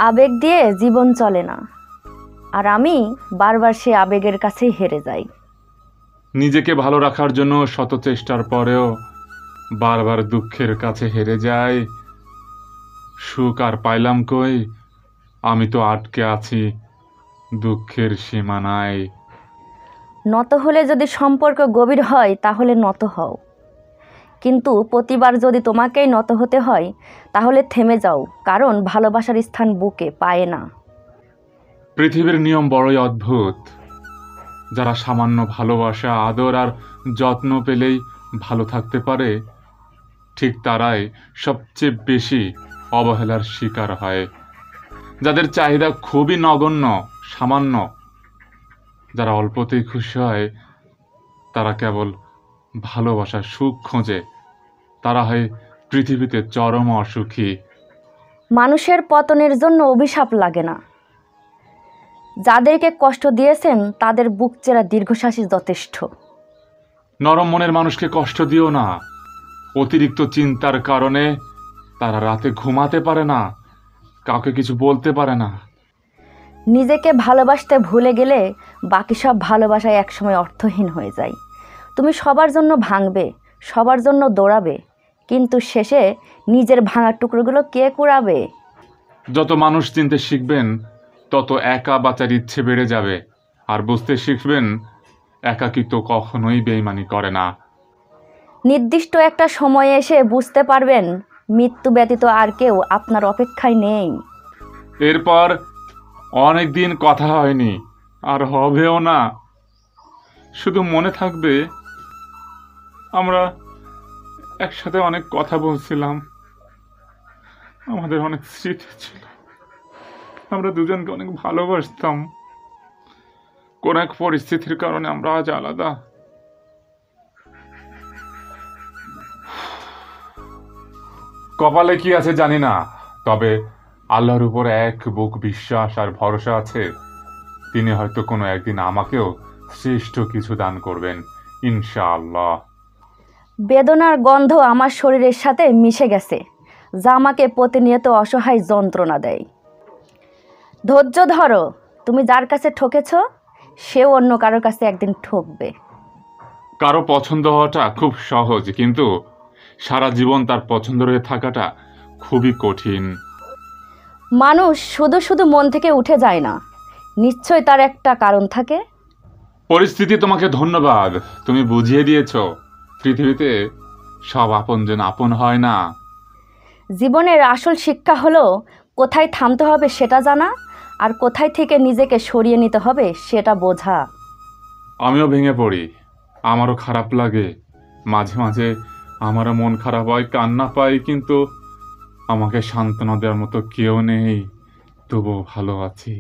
আবেগ দিয়ে জীবন চলে না, আর আমি বারবার সে আবেগের কাছেই হেরে যাই। নিজেকে ভালো রাখার জন্য শত চেষ্টার পরেও বারবার দুঃখের কাছে হেরে যাই। সুখ আর পাইলাম কই, আমি তো আটকে আছি দুঃখের সীমানায়। নত হলে যদি সম্পর্ক গভীর হয় তাহলে নত হও, কিন্তু প্রতিবার যদি তোমাকেই নত হতে হয় তাহলে থেমে যাও, কারণ ভালোবাসার স্থান বুকে পায় না। পৃথিবীর নিয়ম বড়ই অদ্ভুত। যারা সামান্য ভালোবাসা, আদর আর যত্ন পেলেই ভালো থাকতে পারে, ঠিক তারাই সবচেয়ে বেশি অবহেলার শিকার হয়। যাদের চাহিদা খুবই নগণ্য, সামান্য, যারা অল্পতেই খুশি হয়, তারা কেবল ভালোবাসার সুখ খোঁজে, তারা হয় পৃথিবীতে চরম অসুখী। মানুষের পতনের জন্য অভিশাপ লাগে না, যাদেরকে কষ্ট দিয়েছেন তাদের বুক চেরা দীর্ঘশ্বাসই যথেষ্ট। নরম মনের মানুষকে কষ্ট দিও না। অতিরিক্ত চিন্তার কারণে তারা রাতে ঘুমাতে পারে না, কাউকে কিছু বলতে পারে না। নিজেকে ভালোবাসতে ভুলে গেলে বাকি সব ভালোবাসায় একসময় অর্থহীন হয়ে যায়। তুমি সবার জন্য ভাঙবে, সবার জন্য দৌড়াবে, কিন্তু শেষে নিজের ভাঙা টুকরোগুলো কে কুড়াবে? যত মানুষ চিনতে শিখবেন, তত একা বাঁচার ইচ্ছে বেড়ে যাবে। আর বুঝতে শিখবেন, একাকিত্ব কখনোই বেইমানি করে না। নির্দিষ্ট একটা সময়ে এসে বুঝতে পারবেন মৃত্যু ব্যতীত আর কেউ আপনার অপেক্ষায় নেই। এরপর অনেক দিন কথা হয়নি, আর হবেও না। শুধু মনে থাকবে, আমরা একসাথে অনেক কথা বলছিলাম, আমাদের অনেক স্মৃতি ছিল, আমরা দুজনকে অনেক ভালোবাসতাম। কোন এক পরিস্থিতির কারণে আমরা আজ আলাদা। কপালে কি আছে জানি না, তবে আল্লাহর উপর এক বুক বিশ্বাস আর ভরসা আছে। তিনি হয়তো কোনো একদিন আমাকেও শ্রেষ্ঠ কিছু দান করবেন, ইনশাআল্লাহ। বেদনার গন্ধ আমার শরীরের সাথে মিশে গেছে, যা আমাকে প্রতিনিয়ত অসহায় যন্ত্রণা দেয়। ধৈর্য ধরো, তুমি যার কাছে ঠকেছ সেও অন্য কারোর কাছে একদিন ঠকবে। কারো পছন্দ হওয়াটা খুব সহজ, কিন্তু সারা জীবন তার পছন্দ হয়ে থাকাটা খুবই কঠিন। মানুষ শুধু শুধু মন থেকে উঠে যায় না, নিশ্চয়ই তার একটা কারণ থাকে। পরিস্থিতি তোমাকে ধন্যবাদ, তুমি বুঝিয়ে দিয়েছো পৃথিবীতে সব আপনজন আপন হয় না। জীবনের আসল শিক্ষা হলো কোথায় থামতে হবে সেটা জানা, আর কোথায় থেকে নিজেকে সরিয়ে নিতে হবে সেটা বোঝা। আমিও ভেঙে পড়ি, আমারও খারাপ লাগে, মাঝে মাঝে আমারও মন খারাপ হয়, কান্না পাই, কিন্তু আমাকে সান্ত্বনা দেওয়ার মতো কেউ নেই, তবুও ভালো আছি।